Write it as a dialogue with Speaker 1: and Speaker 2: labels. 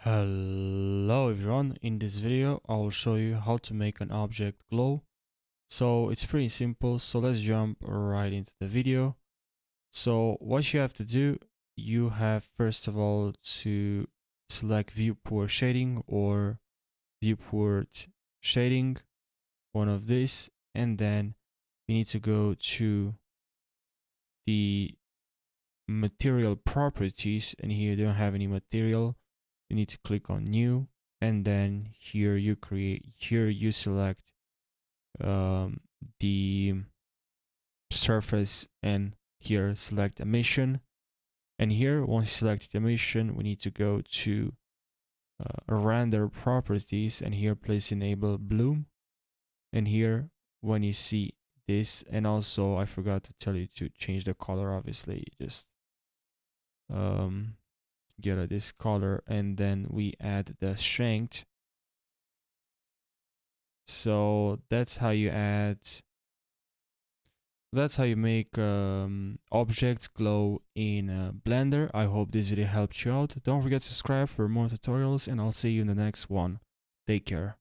Speaker 1: Hello everyone, in this video I will show you how to make an object glow. So it's pretty simple, so let's jump right into the video. So what you have to do, you have first of all to select viewport shading or viewport shading, one of these, and then you need to go to the material properties, and here you don't have any material. You need to click on new, and then here you select the surface, and here select emission. And here, once you select the emission, we need to go to render properties, and here place enable bloom. And here, when you see this, and also I forgot to tell you to change the color, obviously just get this color, and then we add the strength. So that's how you make objects glow in Blender. I hope this video helped you out. Don't forget to subscribe for more tutorials, and I'll see you in the next one. Take care.